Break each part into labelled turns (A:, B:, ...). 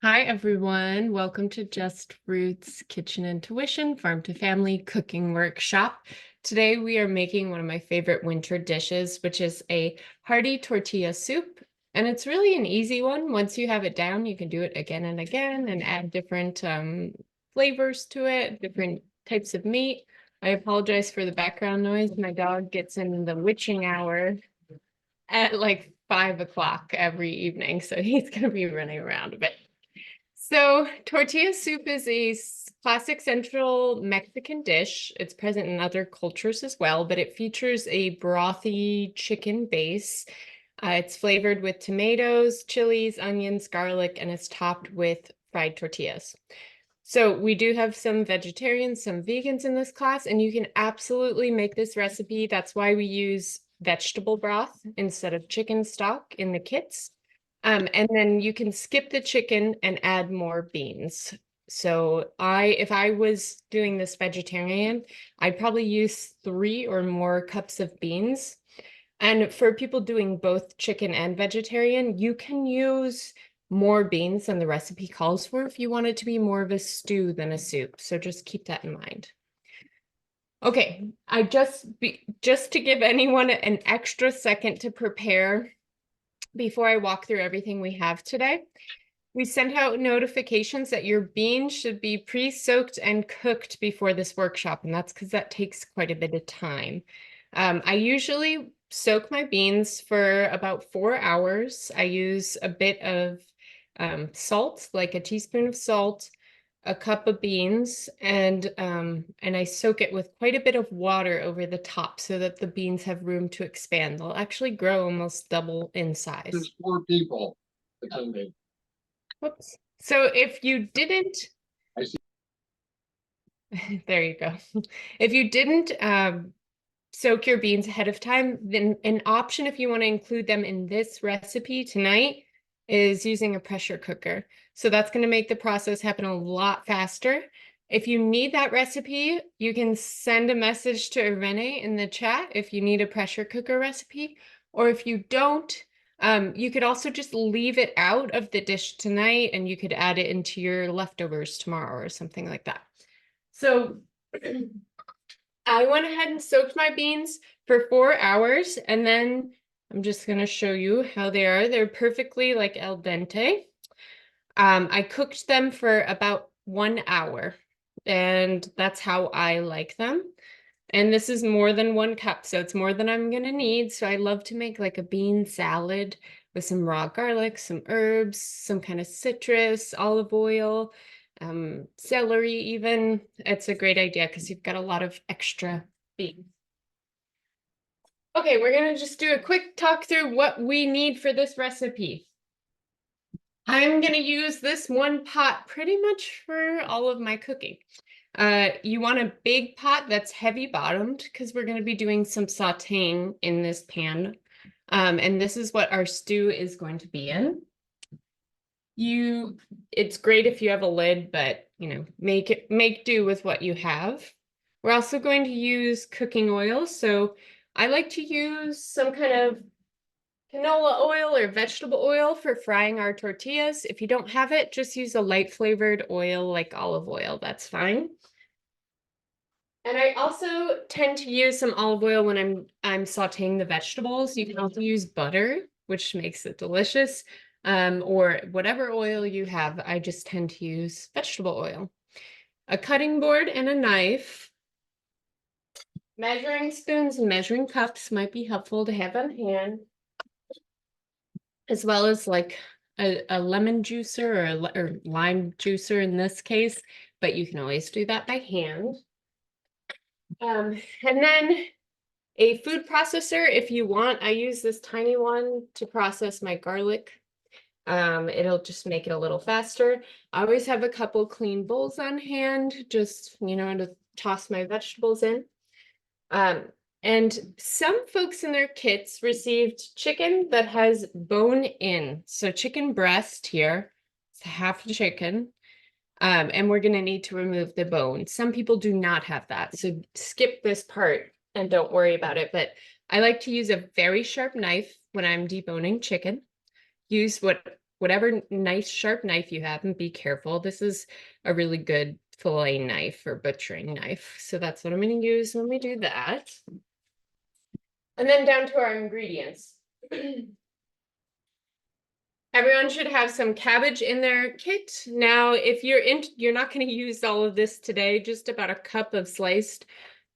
A: Hi, everyone. Welcome to Just Roots Kitchen and Tuition Farm to Family Cooking Workshop. Today we are making one of my favorite winter dishes, which is a hearty tortilla soup. And it's really an easy one. Once you have it down, you can do it again and again and add different flavors to it, different types of meat. I apologize for the background noise. My dog gets in the witching hour at like 5 o'clock every evening, so he's going to be running around a bit. So tortilla soup is a classic central Mexican dish. It's present in other cultures as well, but it features a brothy chicken base. It's flavored with tomatoes, chilies, onions, garlic, and is topped with fried tortillas. So we do have some vegetarians, some vegans in this class, and you can absolutely make this recipe. That's why we use vegetable broth instead of chicken stock in the kits. And then you can skip the chicken and add more beans. So if I was doing this vegetarian, I'd probably use 3 or more cups of beans. And for people doing both chicken and vegetarian, you can use more beans than the recipe calls for if you want it to be more of a stew than a soup. So just keep that in mind. Okay, just to give anyone an extra second to prepare before I walk through everything we have today, we sent out notifications that your beans should be pre-soaked and cooked before this workshop, and that's because that takes quite a bit of time. I usually soak my beans for about 4 hours. I use a bit of salt, like a teaspoon of salt, a cup of beans, and I soak it with quite a bit of water over the top so that the beans have room to expand. They'll actually grow almost double in size.
B: There's 4 people attending.
A: Whoops. So if you didn't,
B: I see.
A: there you go. If you didn't soak your beans ahead of time, then an option if you want to include them in this recipe tonight is using a pressure cooker. So that's going to make the process happen a lot faster. If you need that recipe, you can send a message to Irene in the chat if you need a pressure cooker recipe. Or if you don't, you could also just leave it out of the dish tonight and you could add it into your leftovers tomorrow or something like that. So I went ahead and soaked my beans for 4 hours, and then I'm just going to show you how they are. They're perfectly like al dente. I cooked them for about 1 hour, and that's how I like them. And this is more than 1 cup, so it's more than I'm going to need. So I love to make like a bean salad with some raw garlic, some herbs, some kind of citrus, olive oil, celery even. It's a great idea because you've got a lot of extra beans. Okay, we're going to just do a quick talk through what we need for this recipe. I'm going to use this 1 pot pretty much for all of my cooking. You want a big pot that's heavy bottomed because we're going to be doing some sauteing in this pan. And this is what our stew is going to be in. It's great if you have a lid, but make do with what you have. We're also going to use cooking oil. So I like to use some kind of canola oil or vegetable oil for frying our tortillas. If you don't have it, just use a light flavored oil like olive oil. That's fine. And I also tend to use some olive oil when I'm sauteing the vegetables. You can also use butter, which makes it delicious, or whatever oil you have. I just tend to use vegetable oil. A cutting board and a knife. Measuring spoons and measuring cups might be helpful to have on hand, as well as like a lemon juicer or lime juicer in this case, but you can always do that by hand. And then a food processor, if you want. I use this tiny one to process my garlic. It'll just make it a little faster. I always have a couple clean bowls on hand, just, to toss my vegetables in. And some folks in their kits received chicken that has bone in. So chicken breast here, it's half the chicken. And we're going to need to remove the bone. Some people do not have that, so skip this part and don't worry about it. But I like to use a very sharp knife when I'm deboning chicken. Use whatever nice sharp knife you have, and be careful. This is a really good fillet knife or butchering knife. So that's what I'm going to use when we do that. And then down to our ingredients. Everyone should have some cabbage in their kit. Now, if you're not going to use all of this today, just about a cup of sliced.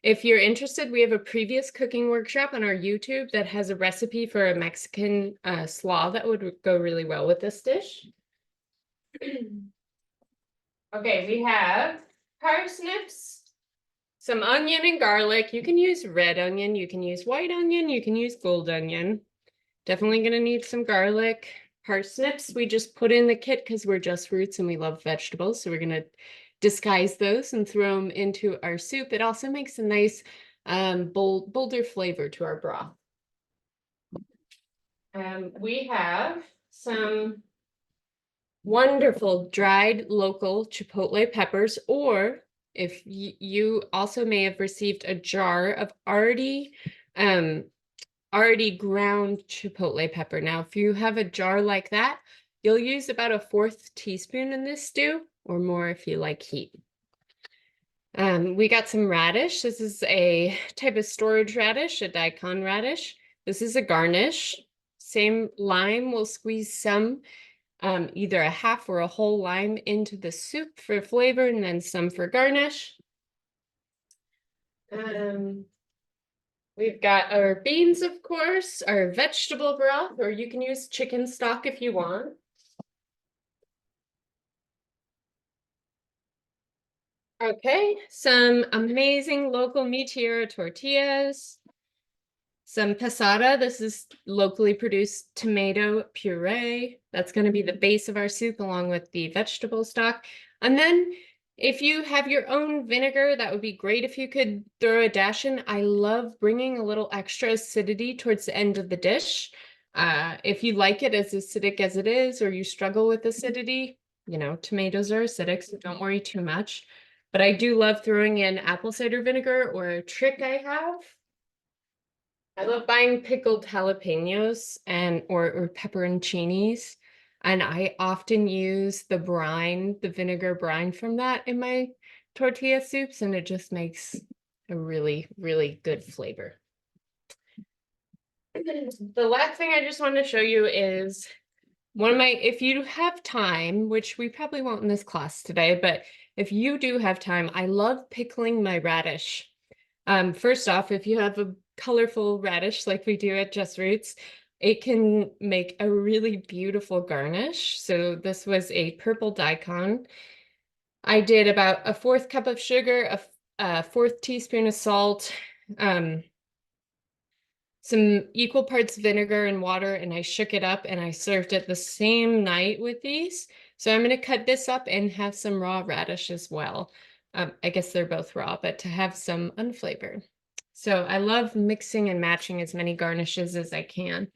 A: If you're interested, we have a previous cooking workshop on our YouTube that has a recipe for a Mexican slaw that would go really well with this dish. Okay, we have parsnips, some onion and garlic. You can use red onion, you can use white onion, you can use gold onion. Definitely gonna need some garlic. Parsnips, we just put in the kit because we're just roots and we love vegetables. So we're gonna disguise those and throw them into our soup. It also makes a nice bolder flavor to our broth. We have some wonderful dried local chipotle peppers, or if you also may have received a jar of already ground chipotle pepper. Now, if you have a jar like that, you'll use about a 1/4 teaspoon in this stew, or more if you like heat. We got some radish. This is a type of storage radish, a daikon radish. This is a garnish. Same lime, we'll squeeze some, either a half or a whole lime into the soup for flavor, and then some for garnish. We've got our beans, of course, our vegetable broth, or you can use chicken stock if you want. Okay, some amazing local meteor tortillas. Some passata. This is locally produced tomato puree. That's going to be the base of our soup along with the vegetable stock. And then if you have your own vinegar, that would be great if you could throw a dash in. I love bringing a little extra acidity towards the end of the dish. If you like it as acidic as it is, or you struggle with acidity, you know, tomatoes are acidic, so don't worry too much. But I do love throwing in apple cider vinegar, or a trick I have. I love buying pickled jalapenos or pepperoncinis, and I often use the brine, the vinegar brine from that in my tortilla soups, and it just makes a really, really good flavor. The last thing I just want to show you is if you have time, which we probably won't in this class today, but if you do have time, I love pickling my radish. First off, if you have a colorful radish like we do at Just Roots, it can make a really beautiful garnish. So this was a purple daikon. I did about a 1/4 cup of sugar, a 1/4 teaspoon of salt, some equal parts vinegar and water, and I shook it up and I served it the same night with these. So I'm going to cut this up and have some raw radish as well. I guess they're both raw, but to have some unflavored. So I love mixing and matching as many garnishes as I can.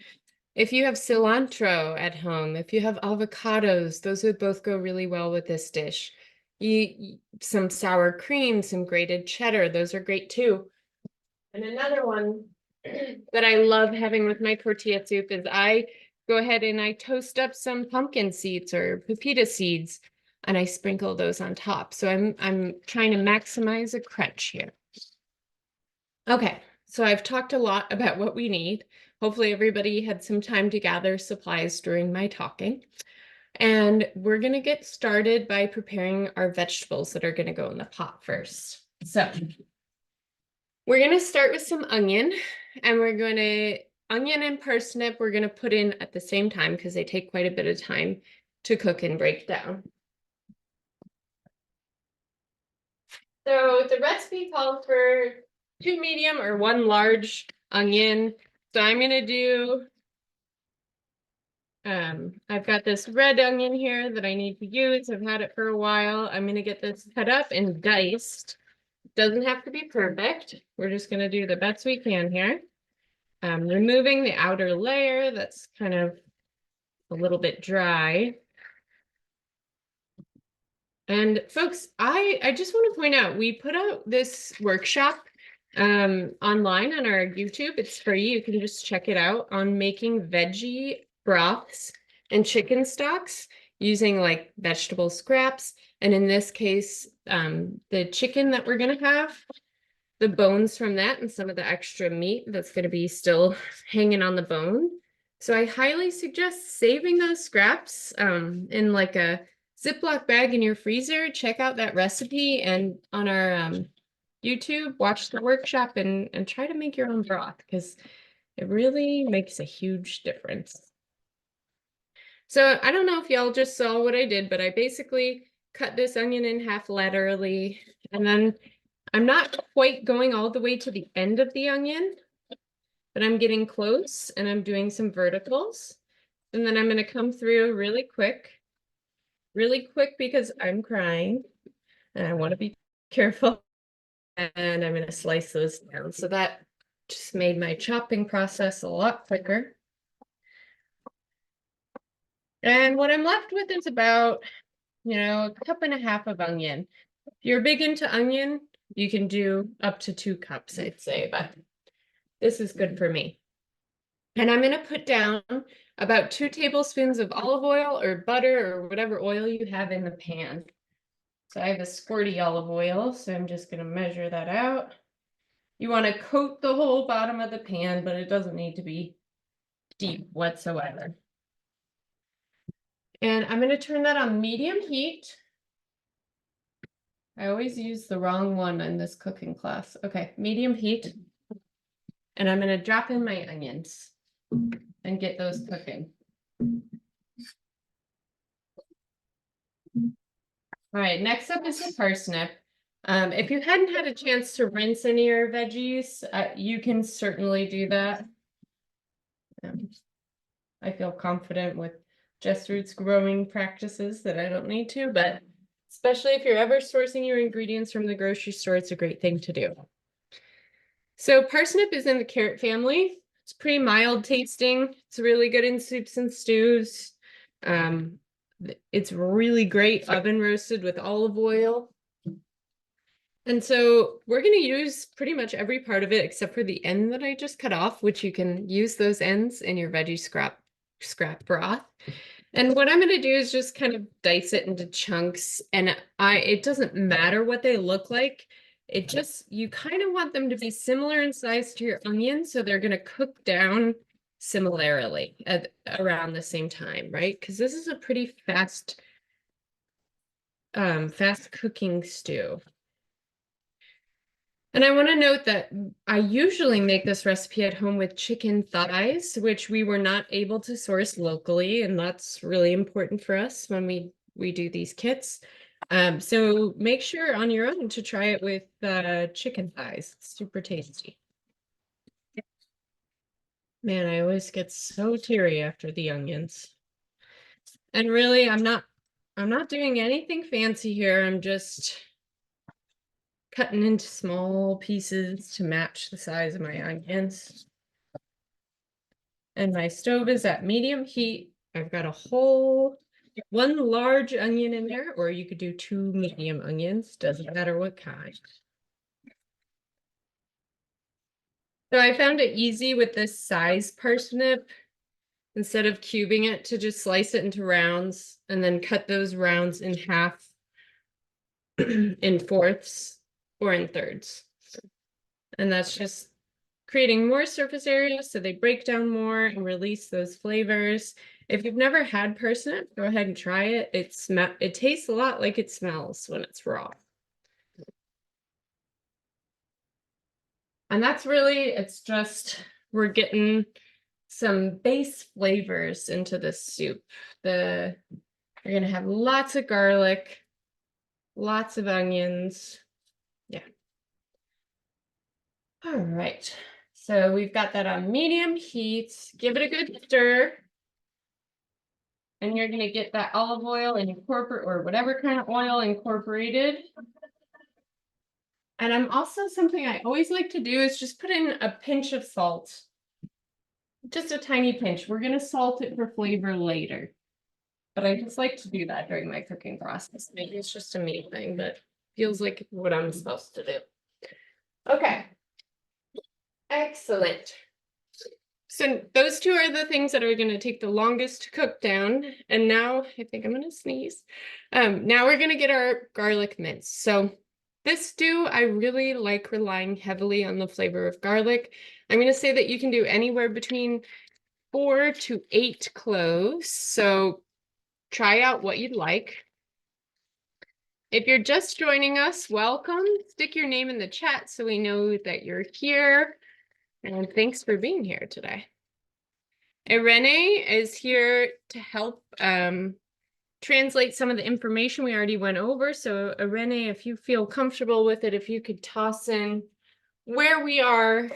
A: If you have cilantro at home, if you have avocados, those would both go really well with this dish. Some sour cream, some grated cheddar, those are great too. And another one that I love having with my tortilla soup is I go ahead and I toast up some pumpkin seeds or pepita seeds, and I sprinkle those on top. So I'm trying to maximize a crunch here. Okay, so I've talked a lot about what we need. Hopefully everybody had some time to gather supplies during my talking. And we're going to get started by preparing our vegetables that are going to go in the pot first. So we're going to start with some onion, and onion and parsnip we're going to put in at the same time because they take quite a bit of time to cook and break down. So the recipe calls for 2 medium or 1 large onion. So I'm going to do, I've got this red onion here that I need to use. I've had it for a while. I'm going to get this cut up and diced. Doesn't have to be perfect. We're just going to do the best we can here. Removing the outer layer that's kind of a little bit dry. And folks, I just want to point out, we put out this workshop online on our YouTube. It's free. You can just check it out on making veggie broths and chicken stocks using like vegetable scraps. And in this case, the chicken that we're gonna have, the bones from that and some of the extra meat that's gonna be still hanging on the bone. So I highly suggest saving those scraps in like a Ziploc bag in your freezer. Check out that recipe, and on our YouTube, watch the workshop and try to make your own broth, because it really makes a huge difference. So I don't know if y'all just saw what I did, but I basically cut this onion in half laterally, and then I'm not quite going all the way to the end of the onion, but I'm getting close and I'm doing some verticals. And then I'm going to come through really quick because I'm crying and I want to be careful. And I'm going to slice those down. So that just made my chopping process a lot quicker. And what I'm left with is about, a cup and a half of onion. If you're big into onion, you can do up to 2 cups, I'd say, but this is good for me. And I'm going to put down about 2 tablespoons of olive oil or butter or whatever oil you have in the pan. So I have a squirty olive oil, so I'm just going to measure that out. You want to coat the whole bottom of the pan, but it doesn't need to be deep whatsoever. And I'm going to turn that on medium heat. I always use the wrong one in this cooking class. Okay, medium heat. And I'm going to drop in my onions and get those cooking. All right, next up is the parsnip. If you hadn't had a chance to rinse any of your veggies, you can certainly do that. I feel confident with Just Roots growing practices that I don't need to, but especially if you're ever sourcing your ingredients from the grocery store, it's a great thing to do. So parsnip is in the carrot family. It's pretty mild tasting. It's really good in soups and stews. It's really great oven roasted with olive oil. And so we're going to use pretty much every part of it except for the end that I just cut off, which you can use those ends in your veggie scrap broth. And what I'm going to do is just kind of dice it into chunks, and it doesn't matter what they look like. You kind of want them to be similar in size to your onions, so they're going to cook down similarly at around the same time, right? Because this is a pretty fast cooking stew. And I want to note that I usually make this recipe at home with chicken thighs, which we were not able to source locally, and that's really important for us when we do these kits. So make sure on your own to try it with chicken thighs. It's super tasty. Man, I always get so teary after the onions. And really, I'm not doing anything fancy here. I'm just cutting into small pieces to match the size of my onions. And my stove is at medium heat. I've got one large onion in there, or you could do 2 medium onions, doesn't matter what kind. So I found it easy with this size parsnip, instead of cubing it, to just slice it into rounds and then cut those rounds in half in fourths or in thirds. And that's just creating more surface area so they break down more and release those flavors. If you've never had parsnip, go ahead and try it. It tastes a lot like it smells when it's raw. And that's really, we're getting some base flavors into this soup. You're gonna have lots of garlic, lots of onions. Yeah. All right. So we've got that on medium heat. Give it a good stir. And you're going to get that olive oil and or whatever kind of oil incorporated. And something I always like to do is just put in a pinch of salt. Just a tiny pinch. We're going to salt it for flavor later. But I just like to do that during my cooking process. Maybe it's just a me thing, but feels like what I'm supposed to do. Okay. Excellent. So those two are the things that are going to take the longest to cook down. And now I think I'm going to sneeze. Now we're going to get our garlic mince. So this stew, I really like relying heavily on the flavor of garlic. I'm going to say that you can do anywhere between 4 to 8 cloves. So try out what you'd like. If you're just joining us, welcome. Stick your name in the chat so we know that you're here. And thanks for being here today. Irene is here to help translate some of the information we already went over. So Irene, if you feel comfortable with it, if you could toss in where we are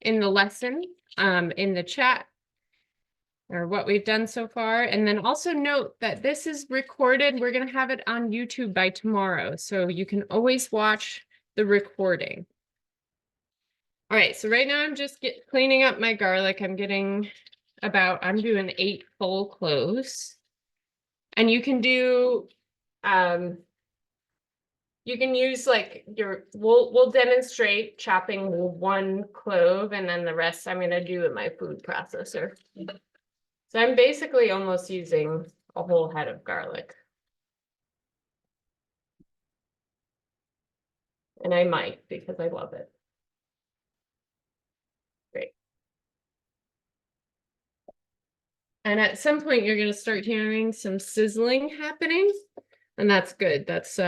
A: in the lesson in the chat, or what we've done so far. And then also note that this is recorded. We're going to have it on YouTube by tomorrow. So you can always watch the recording. All right, so right now I'm just cleaning up my garlic. I'm doing 8 full cloves. And you can do, you can use like we'll demonstrate chopping 1 clove and then the rest I'm going to do in my food processor. So I'm basically almost using a whole head of garlic. And I might because I love it. Great. And at some point you're going to start hearing some sizzling happening. And that's good. That's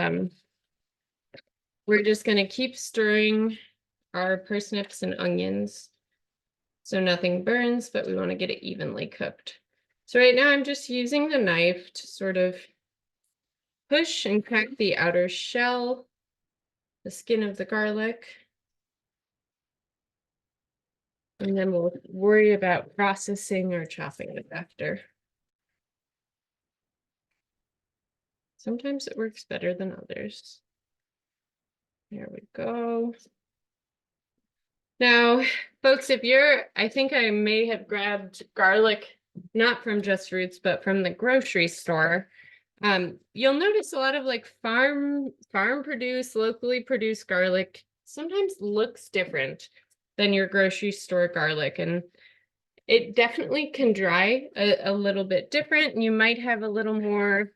A: we're just going to keep stirring our parsnips and onions so nothing burns, but we want to get it evenly cooked. So right now I'm just using the knife to sort of push and crack the outer shell, the skin of the garlic. And then we'll worry about processing or chopping it after. Sometimes it works better than others. There we go. Now, folks, I think I may have grabbed garlic, not from Just Roots, but from the grocery store. You'll notice a lot of like farm produced, locally produced garlic sometimes looks different than your grocery store garlic. And it definitely can dry a little bit different. You might have a little more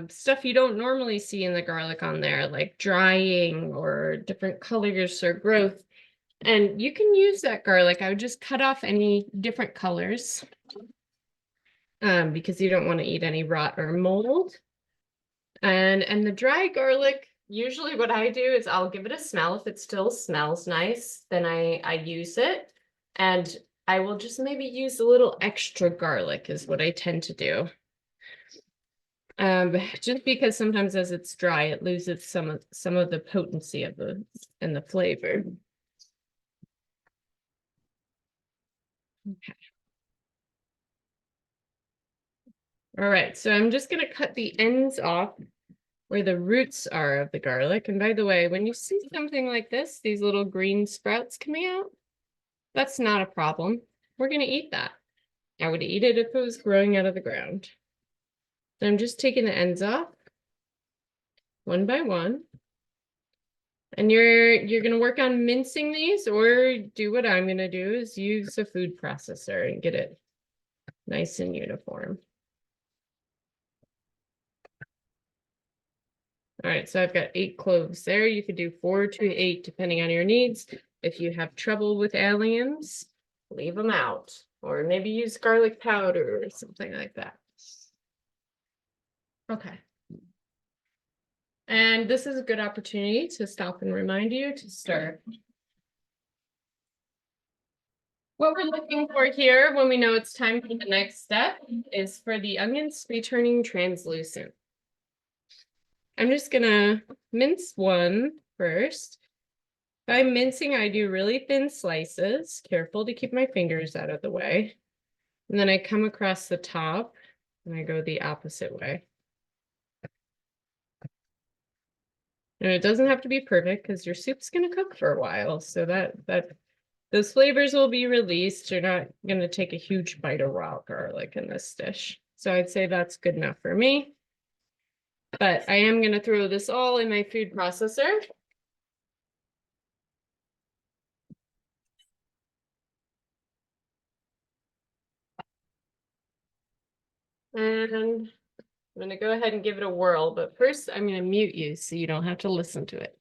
A: stuff you don't normally see in the garlic on there, like drying or different colors or growth. And you can use that garlic. I would just cut off any different colors because you don't want to eat any rot or mold. And the dry garlic, usually what I do is I'll give it a smell. If it still smells nice, then I use it. And I will just maybe use a little extra garlic is what I tend to do. Just because sometimes as it's dry, it loses some of the potency of the flavor. Okay. All right, so I'm just going to cut the ends off where the roots are of the garlic. And by the way, when you see something like this, these little green sprouts coming out, that's not a problem. We're going to eat that. I would eat it if it was growing out of the ground. So I'm just taking the ends off one by one. And you're going to work on mincing these, or do what I'm going to do is use a food processor and get it nice and uniform. All right, so I've got 8 cloves there. You could do 4 to 8 depending on your needs. If you have trouble with alliums, leave them out, or maybe use garlic powder or something like that. Okay. And this is a good opportunity to stop and remind you to stir. What we're looking for here when we know it's time for the next step is for the onions to be turning translucent. I'm just gonna mince one first. By mincing, I do really thin slices, careful to keep my fingers out of the way. And then I come across the top and I go the opposite way. And it doesn't have to be perfect because your soup's gonna cook for a while. So that those flavors will be released. You're not gonna take a huge bite of raw garlic in this dish. So I'd say that's good enough for me. But I am gonna throw this all in my food processor. And I'm going to go ahead and give it a whirl, but first I'm going to mute you so you don't have to listen to it.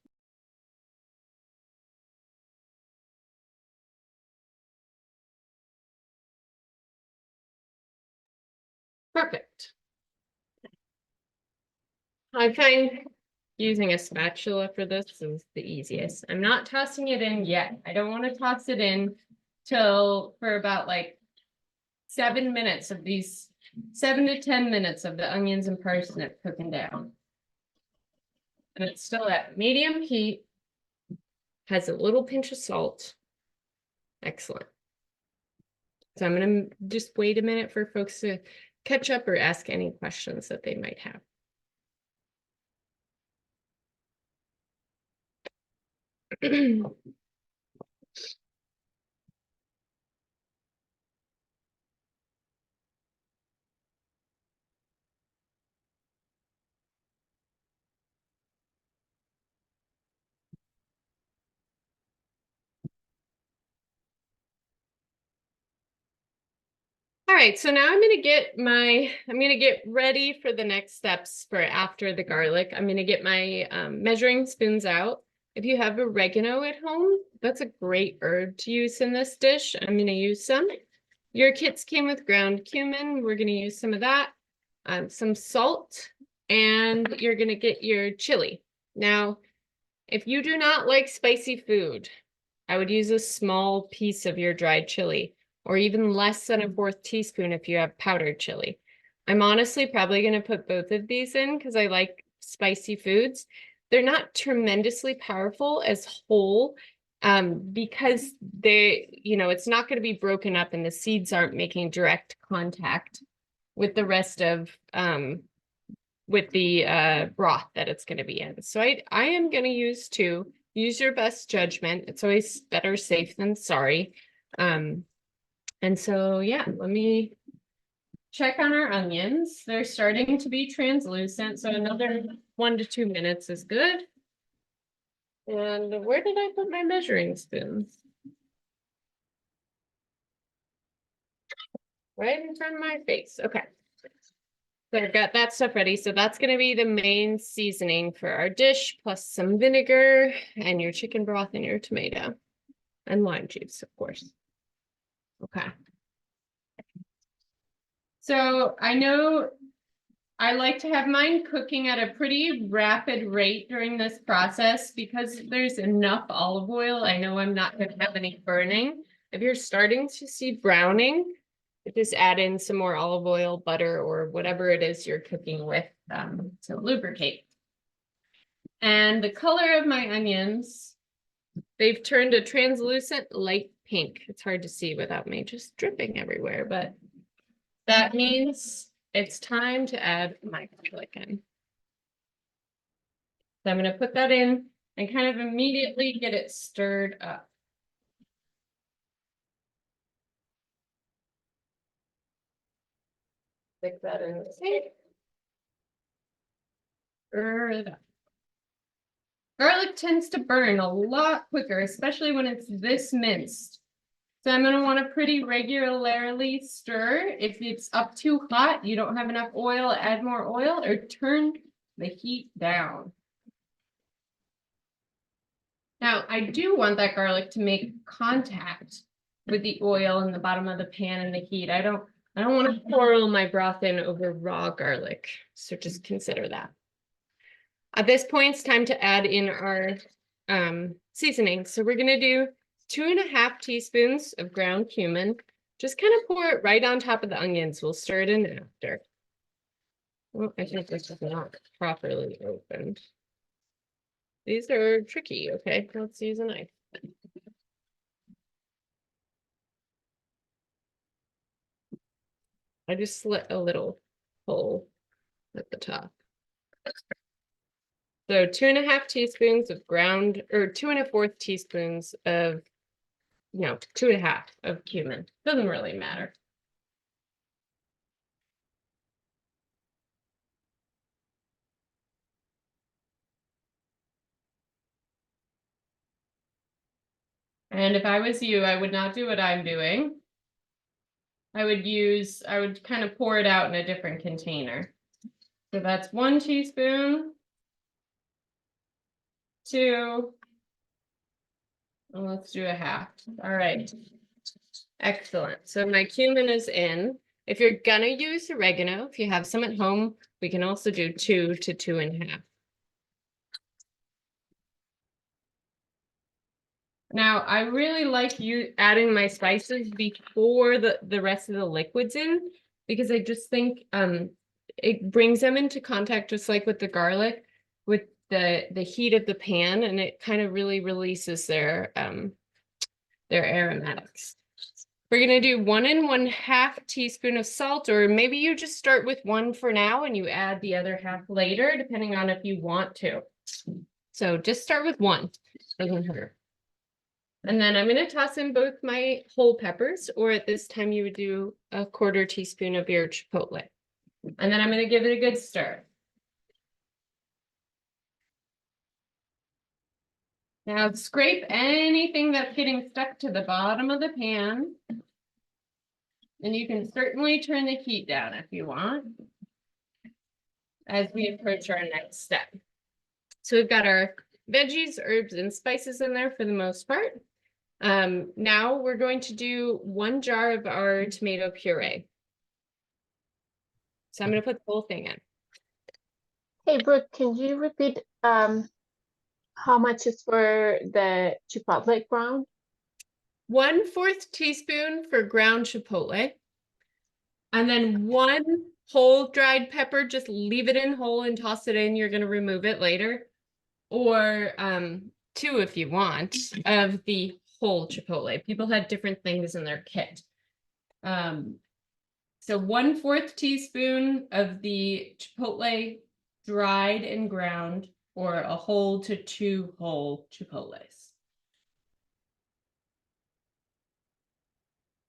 A: Perfect. I find using a spatula for this is the easiest. I'm not tossing it in yet. I don't want to toss it in till for about like 7 minutes of these 7 to 10 minutes of the onions and parsnip cooking down. And it's still at medium heat, has a little pinch of salt. Excellent. So I'm going to just wait a minute for folks to catch up or ask any questions that they might have. All right, so now I'm gonna get ready for the next steps for after the garlic. I'm gonna get my measuring spoons out. If you have oregano at home, that's a great herb to use in this dish. I'm gonna use some. Your kits came with ground cumin. We're gonna use some of that, some salt, and you're gonna get your chili. Now, if you do not like spicy food, I would use a small piece of your dried chili, or even less than a 1/4 teaspoon if you have powdered chili. I'm honestly probably going to put both of these in because I like spicy foods. They're not tremendously powerful as whole because it's not going to be broken up and the seeds aren't making direct contact with the rest of with the broth that it's going to be in. So I am going to use 2. Use your best judgment. It's always better safe than sorry. And so, yeah, let me check on our onions. They're starting to be translucent, so another 1 to 2 minutes is good. And where did I put my measuring spoons? Right in front of my face. Okay. So I've got that stuff ready. So that's going to be the main seasoning for our dish, plus some vinegar and your chicken broth and your tomato and lime juice, of course. Okay. So I know I like to have mine cooking at a pretty rapid rate during this process because there's enough olive oil. I know I'm not going to have any burning. If you're starting to see browning, just add in some more olive oil, butter, or whatever it is you're cooking with to lubricate. And the color of my onions, they've turned a translucent light pink. It's hard to see without me just dripping everywhere, but that means it's time to add my garlic in. So I'm going to put that in and kind of immediately get it stirred up. Stick that in the sink. Stir it up. Garlic tends to burn a lot quicker, especially when it's this minced. So I'm going to want to pretty regularly stir. If it's up too hot, you don't have enough oil, add more oil or turn the heat down. Now, I do want that garlic to make contact with the oil in the bottom of the pan and the heat. I don't want to pour all my broth in over raw garlic. So just consider that. At this point, it's time to add in our seasoning. So we're going to do 2½ teaspoons of ground cumin. Just kind of pour it right on top of the onions. We'll stir it in after. Oh, I think this is not properly opened. These are tricky. Okay, let's use a knife. I just slit a little hole at the top. So 2½ teaspoons of ground, or 2¼ teaspoons of, 2½ of cumin. Doesn't really matter. And if I was you, I would not do what I'm doing. I would kind of pour it out in a different container. So that's 1 teaspoon, 2, and let's do a half. All right. Excellent. So my cumin is in. If you're gonna use oregano, if you have some at home, we can also do 2 to 2.5. Now, I really like you adding my spices before the rest of the liquids in, because I just think it brings them into contact, just like with the garlic, with the heat of the pan, and it kind of really releases their aromatics. We're gonna do 1 1/2 teaspoon of salt, or maybe you just start with 1 for now and you add the other half later, depending on if you want to. So just start with 1, doesn't hurt. And then I'm going to toss in both my whole peppers, or at this time you would do a 1/4 teaspoon of your chipotle. And then I'm going to give it a good stir. Now scrape anything that's getting stuck to the bottom of the pan. And you can certainly turn the heat down if you want, as we approach our next step. So we've got our veggies, herbs, and spices in there for the most part. Now we're going to do 1 jar of our tomato puree. So I'm going to put the whole thing in.
C: Hey, Brooke, can you repeat how much is for the chipotle ground?
A: 1/4 teaspoon for ground chipotle. And then 1 whole dried pepper, just leave it in whole and toss it in. You're going to remove it later. Or 2 if you want of the whole chipotle. People had different things in their kit. So 1/4 teaspoon of the chipotle dried and ground, or a whole to 2 whole chipotles.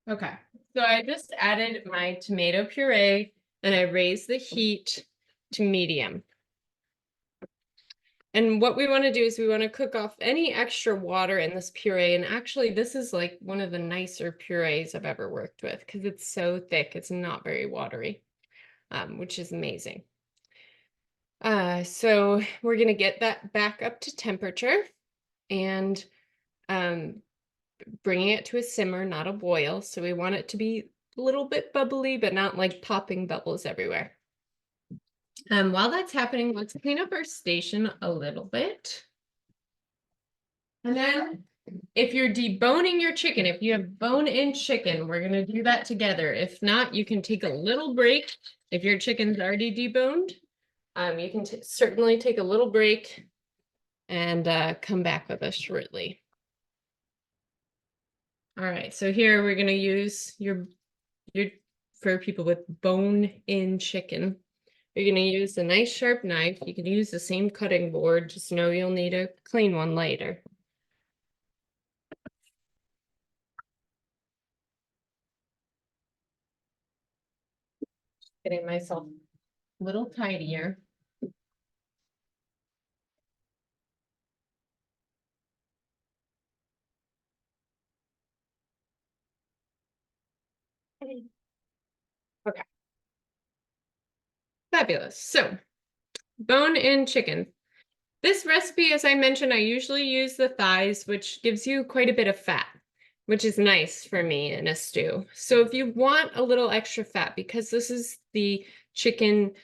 A: Okay, so I just added my tomato puree and I raised the heat to medium. And what we want to do is we want to cook off any extra water in this puree. And actually, this is like one of the nicer purees I've ever worked with because it's so thick. It's not very watery, which is amazing. So we're going to get that back up to temperature and bringing it to a simmer, not a boil. So we want it to be a little bit bubbly, but not like popping bubbles everywhere. While that's happening, let's clean up our station a little bit. And then if you're deboning your chicken, if you have bone-in chicken, we're going to do that together. If not, you can take a little break. If your chicken's already deboned, you can certainly take a little break and come back with us shortly. All right, so here we're going to use your for people with bone-in chicken. You're going to use a nice sharp knife. You can use the same cutting board, just know you'll need a clean one later. Getting myself a little tidier. Okay. Fabulous. So, bone-in chicken. This recipe, as I mentioned, I usually use the thighs, which gives you quite a bit of fat, which is nice for me in a stew. So if you want a little extra fat, because this is the chicken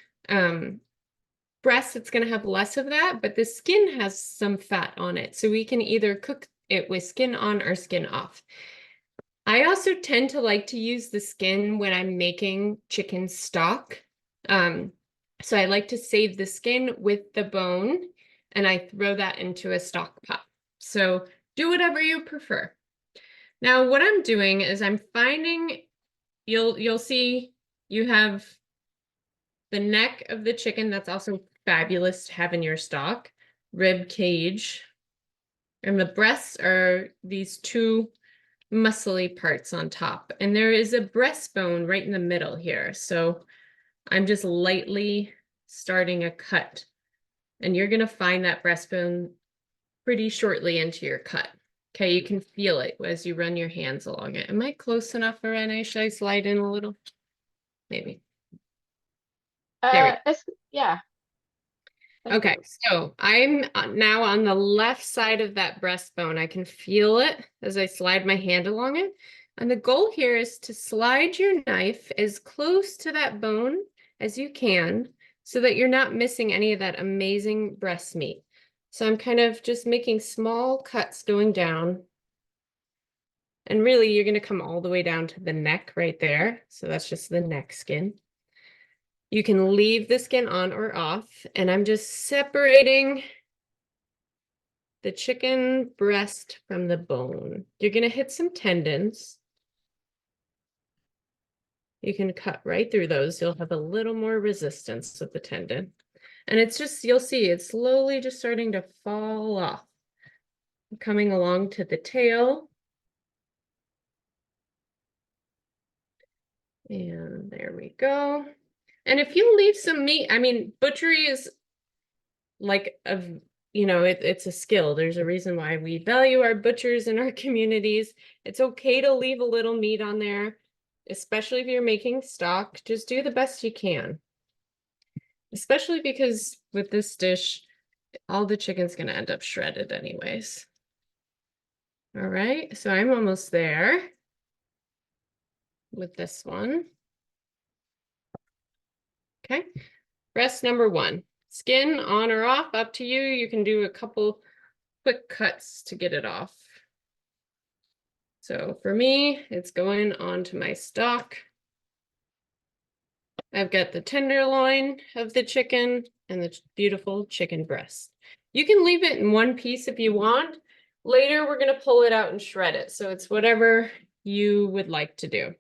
A: breast, it's going to have less of that, but the skin has some fat on it. So we can either cook it with skin on or skin off. I also tend to like to use the skin when I'm making chicken stock. So I like to save the skin with the bone and I throw that into a stock pot. So do whatever you prefer. Now what I'm doing is I'm finding, you'll see you have the neck of the chicken. That's also fabulous to have in your stock. Rib cage. And the breasts are these 2 muscly parts on top. And there is a breastbone right in the middle here. So I'm just lightly starting a cut. And you're going to find that breastbone pretty shortly into your cut. Okay, you can feel it as you run your hands along it. Am I close enough, Renee? Should I slide in a little? Maybe. There we
C: Yeah.
A: Okay, so I'm now on the left side of that breastbone. I can feel it as I slide my hand along it. And the goal here is to slide your knife as close to that bone as you can so that you're not missing any of that amazing breast meat. So I'm kind of just making small cuts going down. And really, you're going to come all the way down to the neck right there. So that's just the neck skin. You can leave the skin on or off, and I'm just separating the chicken breast from the bone. You're going to hit some tendons. You can cut right through those. You'll have a little more resistance with the tendon. And it's just, you'll see, it's slowly just starting to fall off. Coming along to the tail. And there we go. And if you leave some meat, I mean, butchery is like a, it's a skill. There's a reason why we value our butchers in our communities. It's okay to leave a little meat on there, especially if you're making stock. Just do the best you can. Especially because with this dish, all the chicken's going to end up shredded anyways. All right, so I'm almost there with this one. Okay, breast number 1. Skin on or off, up to you. You can do a couple quick cuts to get it off. So for me, it's going onto my stock. I've got the tenderloin of the chicken and the beautiful chicken breast. You can leave it in one piece if you want. Later, we're going to pull it out and shred it. So it's whatever you would like to do.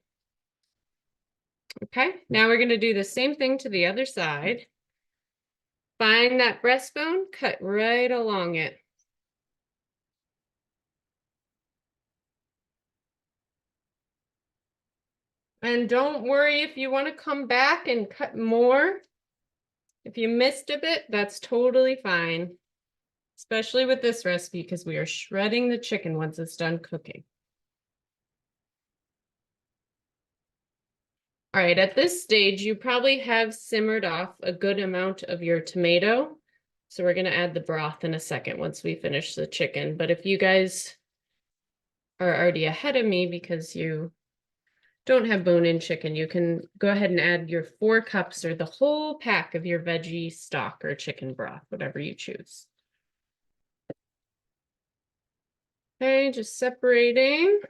A: Okay, now we're going to do the same thing to the other side. Find that breastbone, cut right along it. And don't worry if you want to come back and cut more. If you missed a bit, that's totally fine. Especially with this recipe because we are shredding the chicken once it's done cooking. All right, at this stage, you probably have simmered off a good amount of your tomato. So we're going to add the broth in a second once we finish the chicken. But if you guys are already ahead of me because you don't have bone-in chicken, you can go ahead and add your 4 cups or the whole pack of your veggie stock or chicken broth, whatever you choose. Okay, just separating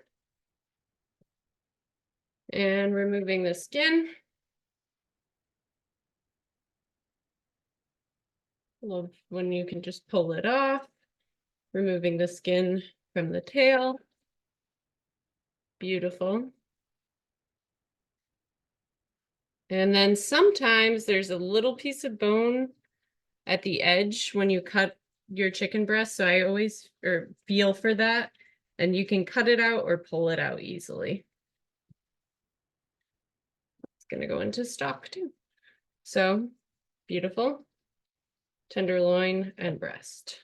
A: and removing the skin. Love when you can just pull it off, removing the skin from the tail. Beautiful. And then sometimes there's a little piece of bone at the edge when you cut your chicken breast. So I always feel for that. And you can cut it out or pull it out easily. It's going to go into stock too. So beautiful. Tenderloin and breast.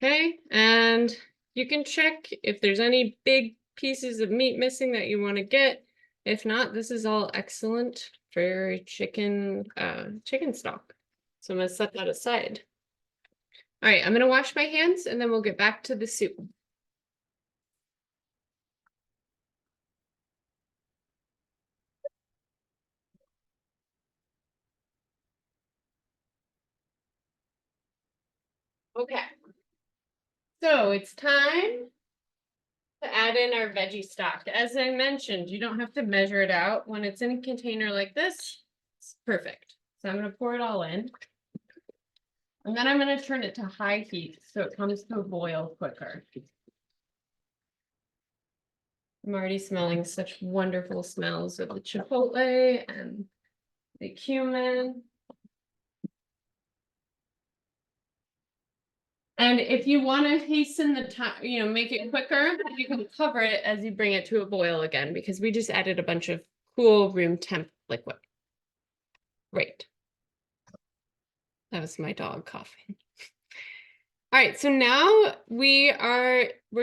A: Okay, and you can check if there's any big pieces of meat missing that you want to get. If not, this is all excellent for chicken stock. So I'm going to set that aside. All right, I'm going to wash my hands and then we'll get back to the soup. Okay, so it's time to add in our veggie stock. As I mentioned, you don't have to measure it out. When it's in a container like this, it's perfect. So I'm going to pour it all in. And then I'm going to turn it to high heat so it comes to a boil quicker. I'm already smelling such wonderful smells of the chipotle and the cumin. And if you want to hasten the time, make it quicker, you can cover it as you bring it to a boil again, because we just added a bunch of cool room temp liquid. Great. That was my dog coughing. All right, so now we're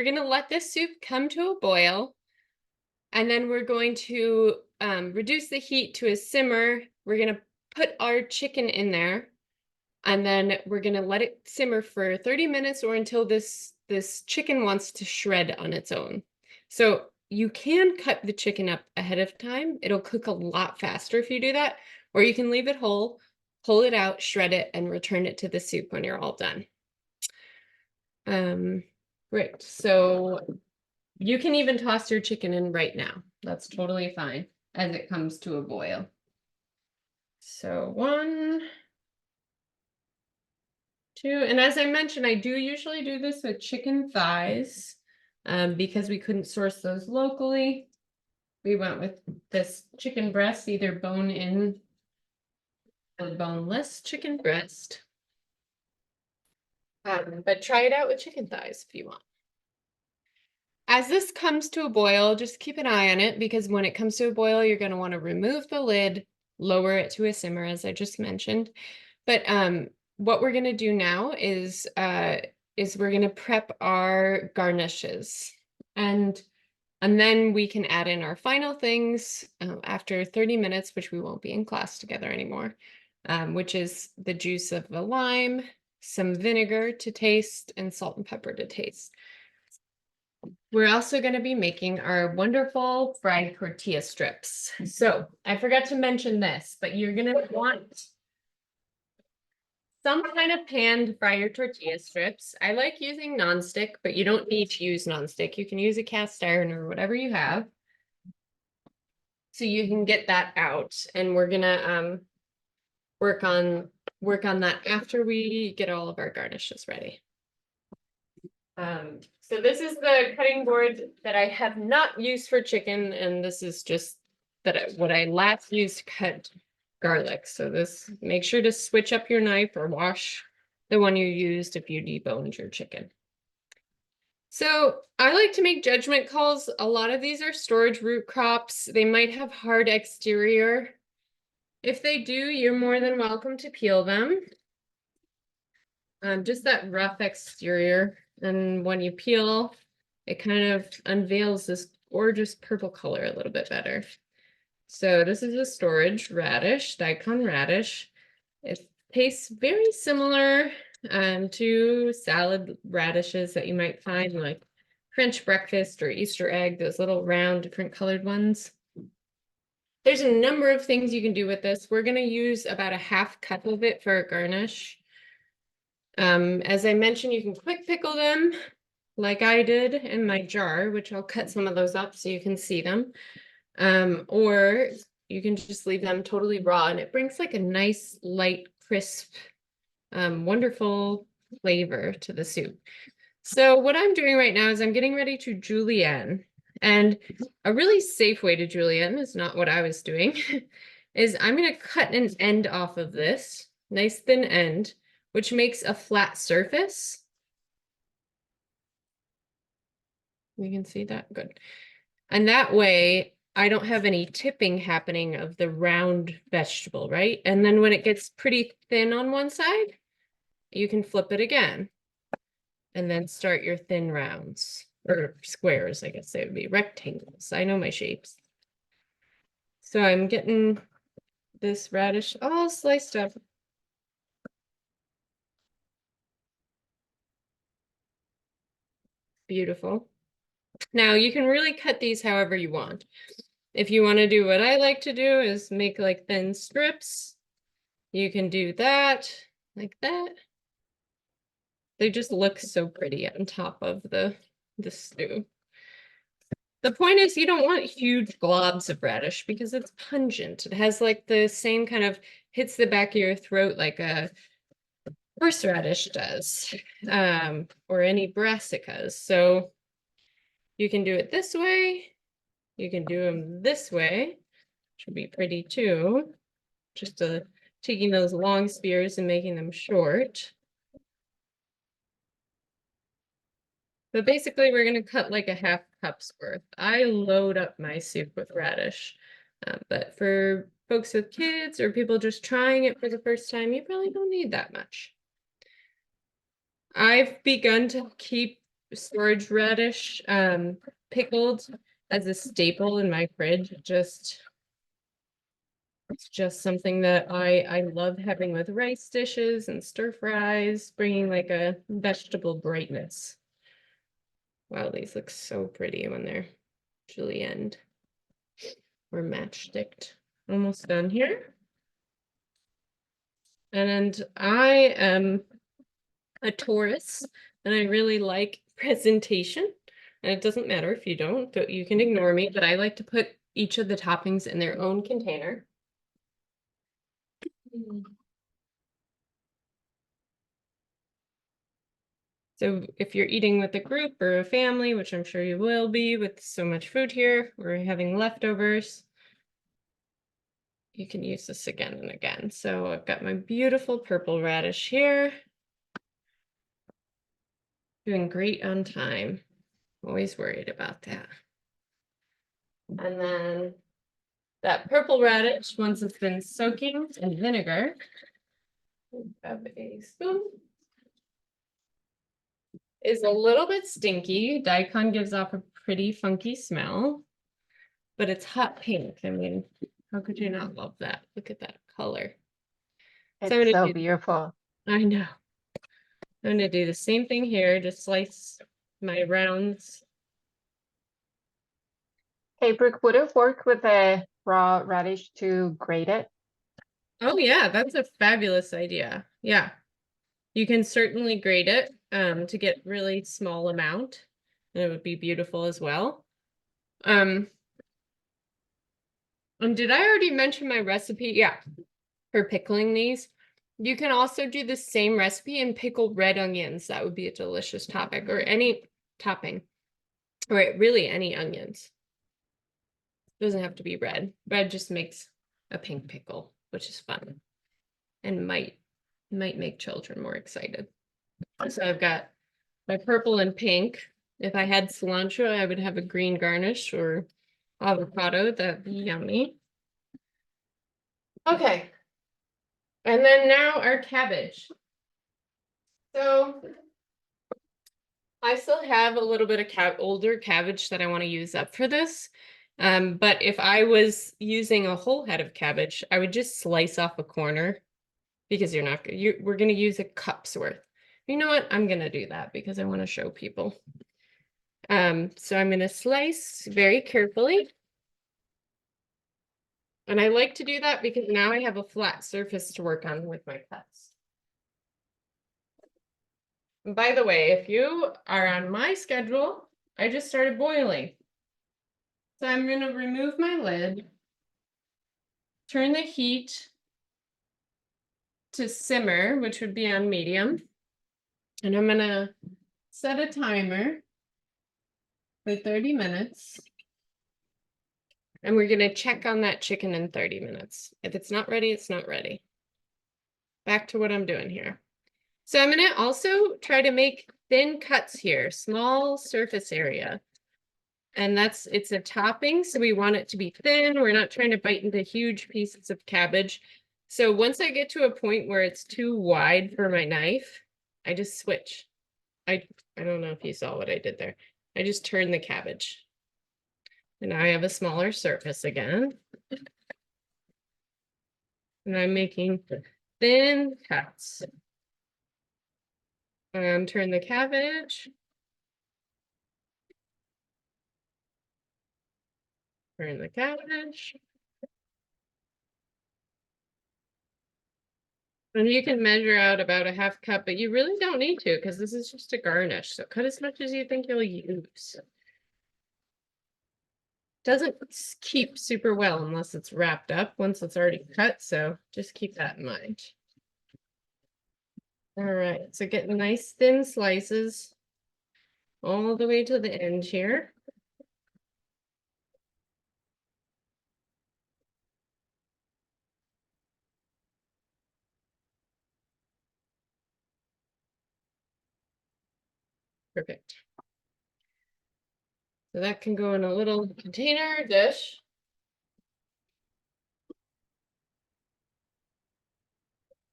A: gonna let this soup come to a boil, and then we're going to reduce the heat to a simmer. We're gonna put our chicken in there, and then we're gonna let it simmer for 30 minutes or until this chicken wants to shred on its own. So you can cut the chicken up ahead of time. It'll cook a lot faster if you do that, or you can leave it whole, pull it out, shred it, and return it to the soup when you're all done. Great. So you can even toss your chicken in right now. That's totally fine as it comes to a boil. So 1, 2, and as I mentioned, I do usually do this with chicken thighs because we couldn't source those locally. We went with this chicken breast, either bone-in or boneless chicken breast. But try it out with chicken thighs if you want. As this comes to a boil, just keep an eye on it because when it comes to a boil, you're going to want to remove the lid, lower it to a simmer, as I just mentioned. But what we're going to do now is we're going to prep our garnishes, and then we can add in our final things after 30 minutes, which we won't be in class together anymore, which is the juice of a lime, some vinegar to taste, and salt and pepper to taste. We're also going to be making our wonderful fried tortilla strips. So I forgot to mention this, but you're going to want some kind of pan to fry your tortilla strips. I like using nonstick, but you don't need to use nonstick. You can use a cast iron or whatever you have. So you can get that out, and we're gonna work on that after we get all of our garnishes ready. So this is the cutting board that I have not used for chicken, and this is just what I last used to cut garlic. So this, make sure to switch up your knife or wash the one you used if you deboned your chicken. So I like to make judgment calls. A lot of these are storage root crops. They might have hard exterior. If they do, you're more than welcome to peel them. Just that rough exterior. And when you peel, it kind of unveils this gorgeous purple color a little bit better. So this is a storage radish, daikon radish. It tastes very similar to salad radishes that you might find like French breakfast or Easter egg, those little round different colored ones. There's a number of things you can do with this. We're going to use about a half cup of it for a garnish. As I mentioned, you can quick pickle them like I did in my jar, which I'll cut some of those up so you can see them. Or you can just leave them totally raw, and it brings like a nice, light, crisp, wonderful flavor to the soup. So what I'm doing right now is I'm getting ready to julienne. And a really safe way to julienne is not what I was doing, is I'm going to cut an end off of this, nice thin end, which makes a flat surface. You can see that? Good. And that way, I don't have any tipping happening of the round vegetable, right? And then when it gets pretty thin on one side, you can flip it again. And then start your thin rounds, or squares, I guess they would be rectangles. I know my shapes. So I'm getting this radish all sliced up. Beautiful. Now you can really cut these however you want. If you want to do what I like to do is make like thin strips, you can do that, like that. They just look so pretty on top of the stew. The point is you don't want huge globs of radish because it's pungent. It has like the same kind of hits the back of your throat like a horseradish does, or any brassicas. So you can do it this way. You can do them this way, which would be pretty too. Just taking those long spears and making them short. But basically, we're going to cut like a half cup's worth. I load up my soup with radish. But for folks with kids or people just trying it for the first time, you probably don't need that much. I've begun to keep storage radish pickled as a staple in my fridge. It's just something that I love having with rice dishes and stir fries, bringing like a vegetable brightness. Wow, these look so pretty when they're julienned or matchsticked. Almost done here. And I am a Taurus, and I really like presentation. And it doesn't matter if you don't, but you can ignore me, but I like to put each of the toppings in their own container. So if you're eating with a group or a family, which I'm sure you will be with so much food here, or having leftovers, you can use this again and again. So I've got my beautiful purple radish here. Doing great on time. Always worried about that. And then that purple radish, once it's been soaking in vinegar, grab a spoon, is a little bit stinky. Daikon gives off a pretty funky smell, but it's hot pink. I mean, how could you not love that? Look at that color. So I'm
C: It's
A: gonna
C: so
A: do,
C: beautiful.
A: I know. I'm gonna do the same thing here, just slice my rounds.
C: Hey, Brooke, would it work with a raw radish to grate it?
A: Oh yeah, that's a fabulous idea. Yeah. You can certainly grate it to get really small amount, and it would be beautiful as well. And did I already mention my recipe? Yeah, for pickling these. You can also do the same recipe and pickle red onions. That would be a delicious topic, or any topping, or really any onions. Doesn't have to be red. Red just makes a pink pickle, which is fun and might make children more excited. So I've got my purple and pink. If I had cilantro, I would have a green garnish or avocado. That'd be yummy. Okay. And then now our cabbage. So I still have a little bit of older cabbage that I want to use up for this. But if I was using a whole head of cabbage, I would just slice off a corner because we're going to use a cup's worth. You know what? I'm going to do that because I want to show people. So I'm going to slice very carefully. And I like to do that because now I have a flat surface to work on with my cuts. And by the way, if you are on my schedule, I just started boiling. So I'm going to remove my lid, turn the heat to simmer, which would be on medium. And I'm going to set a timer for 30 minutes. And we're going to check on that chicken in 30 minutes. If it's not ready, it's not ready. Back to what I'm doing here. So I'm going to also try to make thin cuts here, small surface area. And it's a topping, so we want it to be thin. We're not trying to bite into huge pieces of cabbage. So once I get to a point where it's too wide for my knife, I just switch. I don't know if you saw what I did there. I just turn the cabbage. And now I have a smaller surface again. And I'm making thin cuts. Turn the cabbage. Turn the cabbage. And you can measure out about a half cup, but you really don't need to because this is just a garnish. So cut as much as you think you'll use. Doesn't keep super well unless it's wrapped up once it's already cut. So just keep that in mind. All right, so get nice thin slices all the way to the end here. Perfect. So that can go in a little container dish.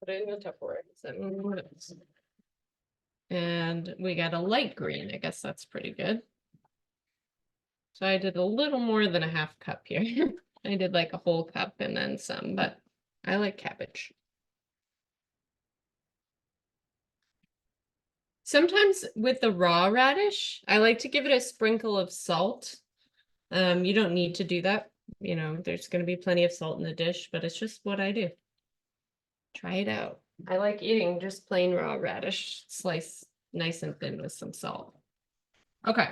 A: Put it in the Tupperware. 7 minutes. And we got a light green. I guess that's pretty good. So I did a little more than a half cup here. I did like a whole cup and then some, but I like cabbage. Sometimes with the raw radish, I like to give it a sprinkle of salt. You don't need to do that. You know, there's going to be plenty of salt in the dish, but it's just what I do. Try it out. I like eating just plain raw radish, sliced nice and thin with some salt. Okay.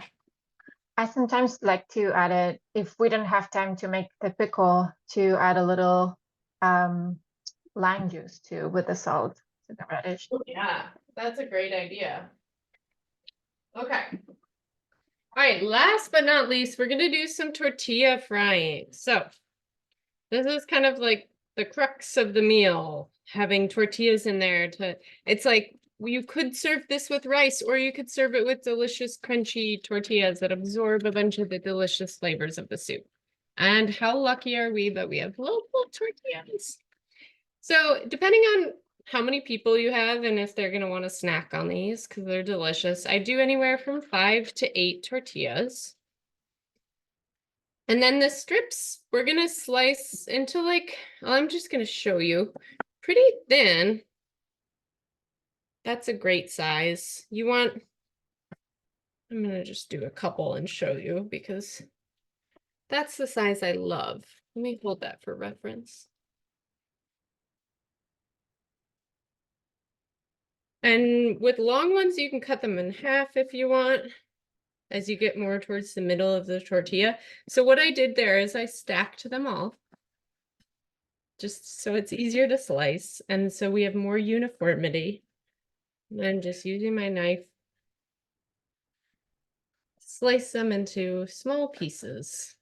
C: I sometimes like to add it, if we don't have time to make the pickle, to add a little lime juice too with the salt to the radish.
A: Yeah, that's a great idea. Okay. All right, last but not least, we're gonna do some tortilla frying. So this is kind of like the crux of the meal, having tortillas in there it's like you could serve this with rice, or you could serve it with delicious crunchy tortillas that absorb a bunch of the delicious flavors of the soup. And how lucky are we that we have local tortillas? So depending on how many people you have and if they're going to want to snack on these, because they're delicious, I do anywhere from 5 to 8 tortillas. And then the strips, we're going to slice into like, well, I'm just going to show you, pretty thin. That's a great size. I'm going to just do a couple and show you because that's the size I love. Let me hold that for reference. And with long ones, you can cut them in half if you want, as you get more towards the middle of the tortilla. So what I did there is I stacked them all, just so it's easier to slice. And so we have more uniformity. And I'm just using my knife, slice them into small pieces.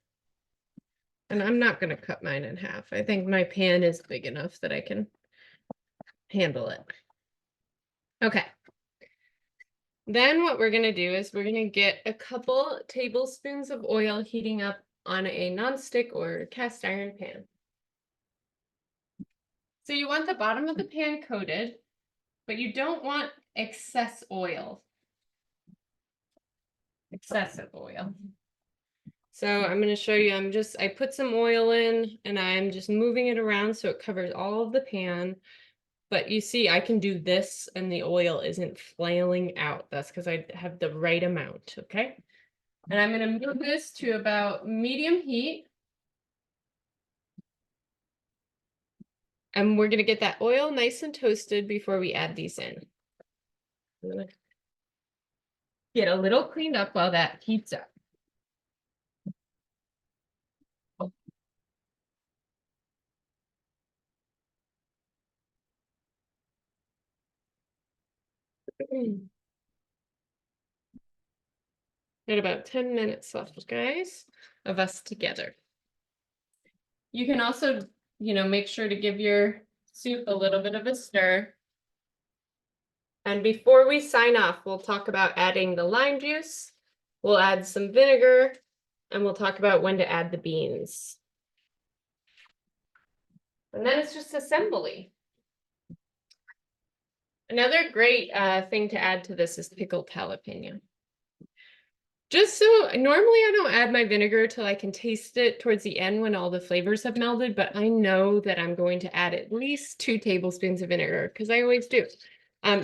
A: And I'm not going to cut mine in half. I think my pan is big enough that I can handle it. Okay. Then what we're going to do is we're going to get a couple tablespoons of oil heating up on a nonstick or cast iron pan. So you want the bottom of the pan coated, but you don't want excess oil. Excessive oil. So I'm going to show you, I put some oil in and I'm just moving it around so it covers all of the pan. But you see, I can do this and the oil isn't flailing out. That's because I have the right amount, okay? And I'm going to move this to about medium heat. And we're going to get that oil nice and toasted before we add these in. I'm going to get a little cleaned up while that heats up. Got about 10 minutes left, guys, of us together. You can also, make sure to give your soup a little bit of a stir. And before we sign off, we'll talk about adding the lime juice. We'll add some vinegar, and we'll talk about when to add the beans. And then it's just assembly. Another great thing to add to this is pickled jalapeno. Just so, normally I don't add my vinegar till I can taste it towards the end when all the flavors have melded, but I know that I'm going to add at least 2 tablespoons of vinegar because I always do.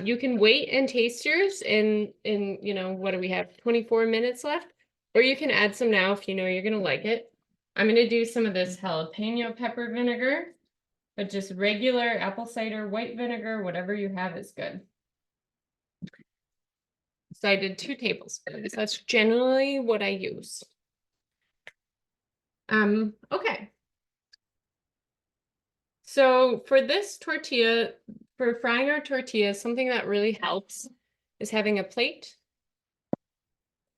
A: You can wait and taste yours in what do we have, 24 minutes left? Or you can add some now if you know you're going to like it. I'm going to do some of this jalapeno pepper vinegar, but just regular apple cider white vinegar, whatever you have is good. So I did 2 tablespoons. That's generally what I use. Okay. So for this tortilla, for frying our tortillas, something that really helps is having a plate,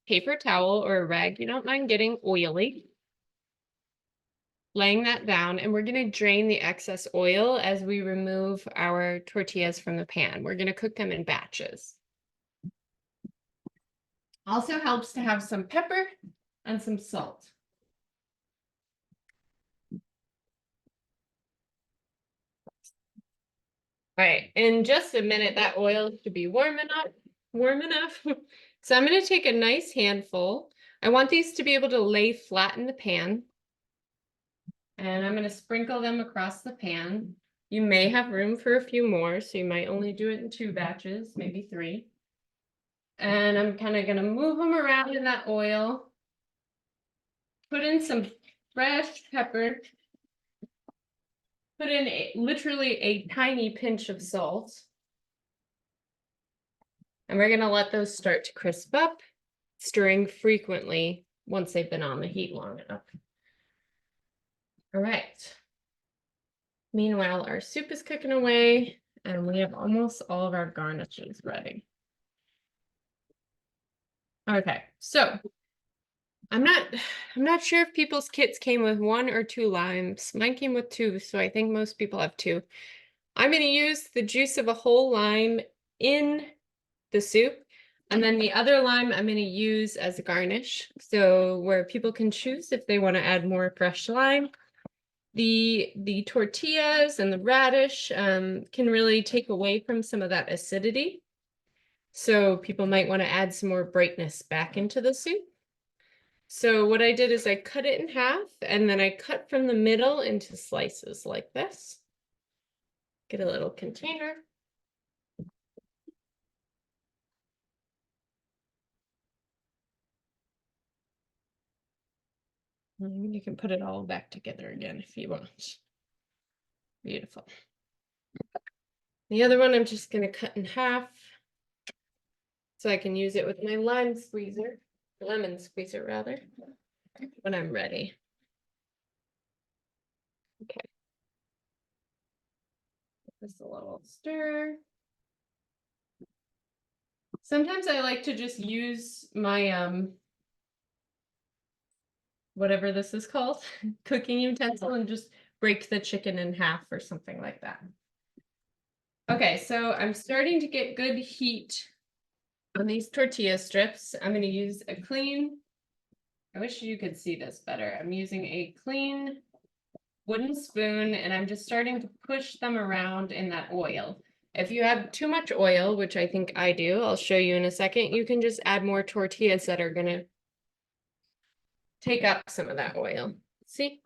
A: paper towel, or a rag you don't mind getting oily. Laying that down, and we're going to drain the excess oil as we remove our tortillas from the pan. We're going to cook them in batches. Also helps to have some pepper and some salt. All right, in just a minute, that oil should be warm enough. warm enough. So I'm going to take a nice handful. I want these to be able to lay flat in the pan. And I'm going to sprinkle them across the pan. You may have room for a few more, so you might only do it in 2 batches, maybe 3. And I'm kind of going to move them around in that oil. Put in some fresh pepper. Put in literally a tiny pinch of salt. And we're going to let those start to crisp up, stirring frequently once they've been on the heat long enough. All right. Meanwhile, our soup is cooking away, and we have almost all of our garnishes ready. Okay, so I'm not sure if people's kits came with 1 or 2 limes. Mine came with 2, so I think most people have 2. I'm going to use the juice of a whole lime in the soup, and then the other lime I'm going to use as a garnish. So where people can choose if they want to add more fresh lime. The tortillas and the radish can really take away from some of that acidity. So people might want to add some more brightness back into the soup. So what I did is I cut it in half, and then I cut from the middle into slices like this. Get a little container. And you can put it all back together again if you want. Beautiful. The other one I'm just going to cut in half so I can use it with my lemon squeezer rather, when I'm ready. Okay. Just a little stir. Sometimes I like to just use my whatever this is called, cooking utensil, and just break the chicken in half or something like that. Okay, so I'm starting to get good heat on these tortilla strips. I'm going to use a clean, I wish you could see this better. I'm using a clean wooden spoon, and I'm just starting to push them around in that oil. If you have too much oil, which I think I do, I'll show you in a second, you can just add more tortillas that are going to take up some of that oil. See?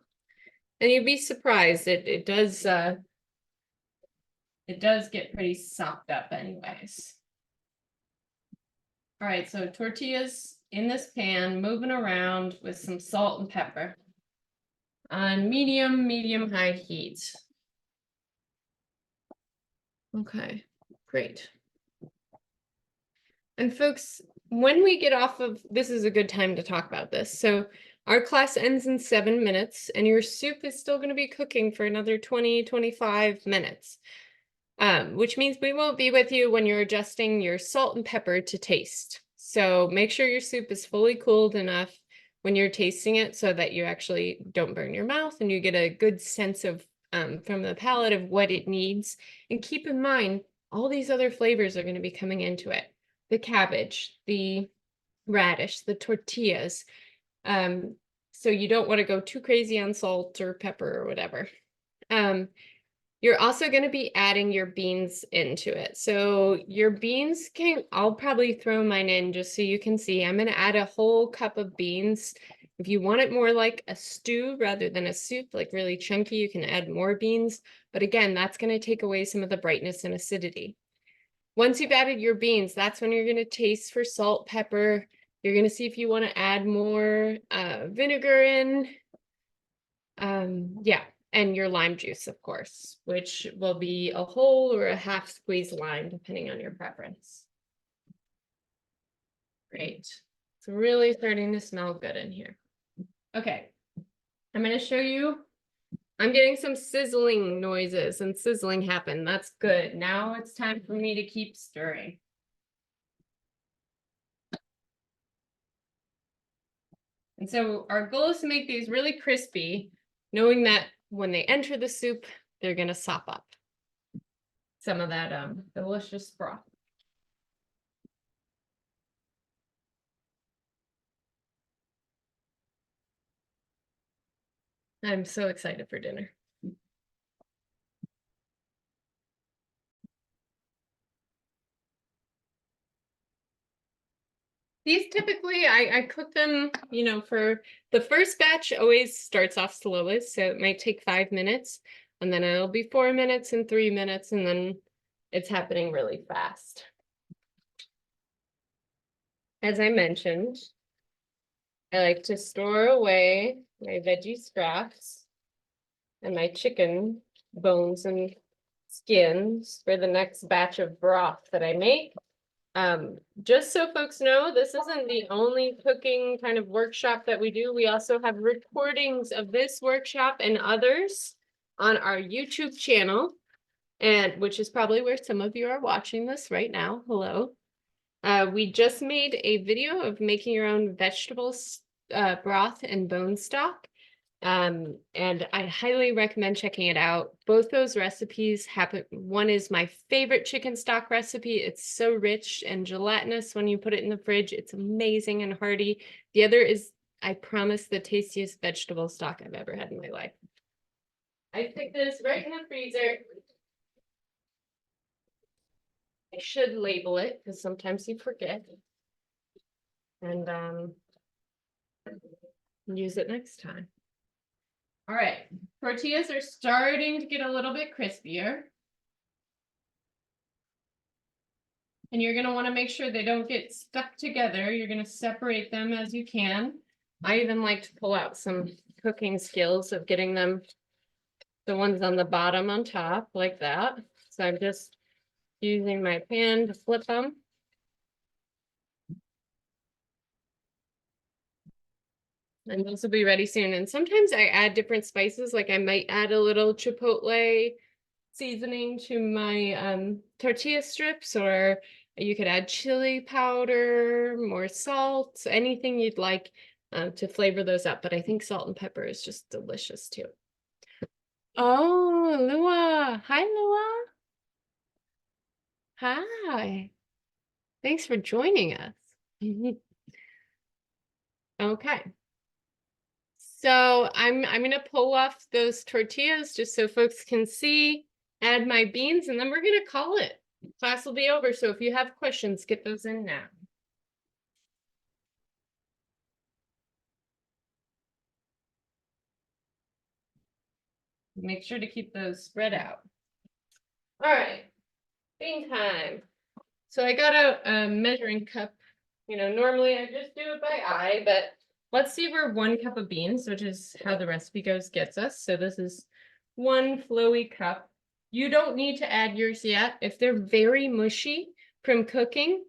A: And you'd be surprised, it does get pretty sopped up anyways. All right, so tortillas in this pan, moving around with some salt and pepper on medium high heat. Okay, great. And folks, when we get off of, this is a good time to talk about this. So our class ends in 7 minutes, and your soup is still going to be cooking for another 20-25 minutes. Which means we won't be with you when you're adjusting your salt and pepper to taste. So make sure your soup is fully cooled enough when you're tasting it so that you actually don't burn your mouth and you get a good sense of from the palate of what it needs. And keep in mind, all these other flavors are going to be coming into it. The cabbage, the radish, the tortillas. So you don't want to go too crazy on salt or pepper or whatever. You're also going to be adding your beans into it. So your beans I'll probably throw mine in just so you can see. I'm going to add a whole cup of beans. If you want it more like a stew rather than a soup, like really chunky, you can add more beans. But again, that's going to take away some of the brightness and acidity. Once you've added your beans, that's when you're going to taste for salt, pepper. You're going to see if you want to add more vinegar in. Yeah. And your lime juice, of course, which will be a whole or a half squeeze lime, depending on your preference. Great. It's really starting to smell good in here. Okay. I'm going to show you. I'm getting some sizzling noises, and sizzling happened. That's good. Now it's time for me to keep stirring. And so our goal is to make these really crispy, knowing that when they enter the soup, they're going to sop up some of that delicious broth. I'm so excited for dinner. These typically, I cook them, you know, for the first batch always starts off slowest, so it might take 5 minutes, and then it'll be 4 minutes and 3 minutes, and then it's happening really fast. As I mentioned, I like to store away my veggie scraps and my chicken bones and skins for the next batch of broth that I make. Just so folks know, this isn't the only cooking kind of workshop that we do. We also have recordings of this workshop and others on our YouTube channel, and which is probably where some of you are watching this right now. Hello. We just made a video of making your own vegetables, broth and bone stock. And I highly recommend checking it out. Both those recipes happen. One is my favorite chicken stock recipe. It's so rich and gelatinous when you put it in the fridge. It's amazing and hearty. The other is, I promise, the tastiest vegetable stock I've ever had in my life. I stick this right in the freezer. I should label it because sometimes you forget. And use it next time. All right, tortillas are starting to get a little bit crispier. And you're gonna wanna make sure they don't get stuck together. You're gonna separate them as you can. I even like to pull out some cooking skills of getting them, the ones on the bottom on top, like that. So I'm just using my pan to flip them. And those will be ready soon. And sometimes I add different spices, like I might add a little chipotle seasoning to my tortilla strips, or you could add chili powder, more salt, anything you'd like to flavor those up. But I think salt and pepper is just delicious too. Oh, Lua. Hi, Lua. Hi. Thanks for joining us. Okay. So I'm gonna pull off those tortillas just so folks can see, add my beans, and then we're gonna call it. Class will be over, so if you have questions, get those in now. Make sure to keep those spread out. All right, bean time. So I got a measuring cup. You know, normally I just do it by eye, but let's see where 1 cup of beans, which is how the recipe goes, gets us. So this is 1 flowy cup. You don't need to add yours yet. If they're very mushy from cooking,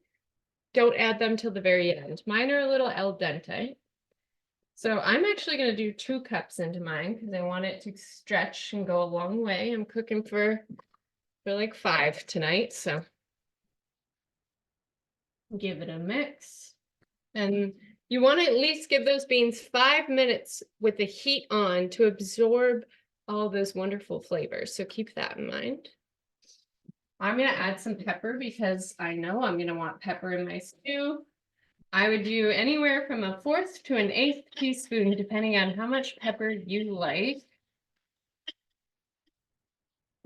A: don't add them till the very end. Mine are a little al dente. So I'm actually going to do 2 cups into mine because I want it to stretch and go a long way. I'm cooking for like 5 tonight, so give it a mix. And you want to at least give those beans 5 minutes with the heat on to absorb all those wonderful flavors. So keep that in mind. I'm going to add some pepper because I know I'm going to want pepper in my stew. I would do anywhere from 1/4 to 1/8 teaspoon, depending on how much pepper you like.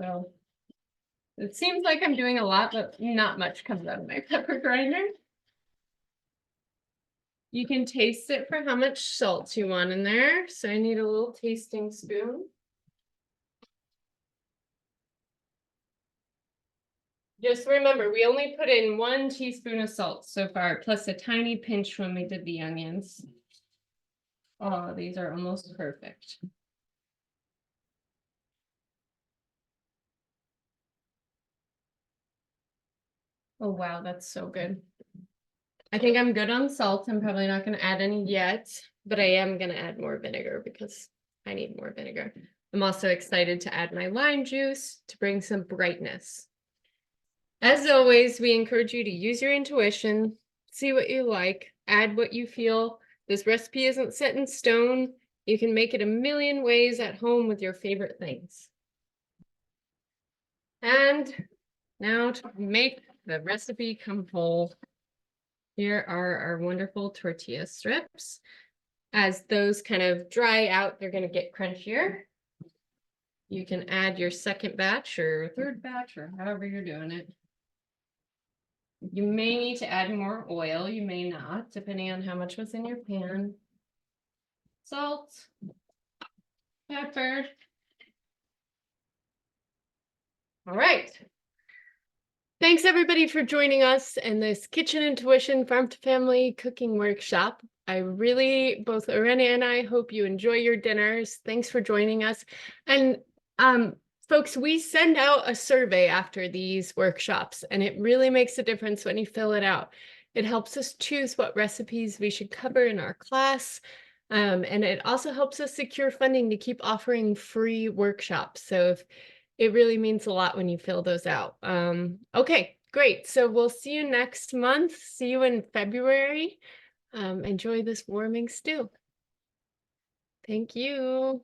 A: So it seems like I'm doing a lot, but not much comes out of my pepper grinder. You can taste it for how much salt you want in there. So I need a little tasting spoon. Just remember, we only put in 1 teaspoon of salt so far, plus a tiny pinch when we did the onions. Oh, these are almost perfect. Oh, wow, that's so good. I think I'm good on salt. I'm probably not going to add any yet, but I am going to add more vinegar because I need more vinegar. I'm also excited to add my lime juice to bring some brightness. As always, we encourage you to use your intuition, see what you like, add what you feel. This recipe isn't set in stone. You can make it a million ways at home with your favorite things. And now to make the recipe come whole, here are our wonderful tortilla strips. As those kind of dry out, they're going to get crunchier. You can add your second batch or third batch or however you're doing it. You may need to add more oil, you may not, depending on how much was in your pan. Salt, pepper. All right. Thanks everybody for joining us in this Kitchen Intuition Farm to Family cooking workshop. I really, both Irene and I hope you enjoy your dinners. Thanks for joining us. And folks, we send out a survey after these workshops, and it really makes a difference when you fill it out. It helps us choose what recipes we should cover in our class. And it also helps us secure funding to keep offering free workshops. So it really means a lot when you fill those out. Okay, great. So we'll see you next month. See you in February. Enjoy this warming stew. Thank you.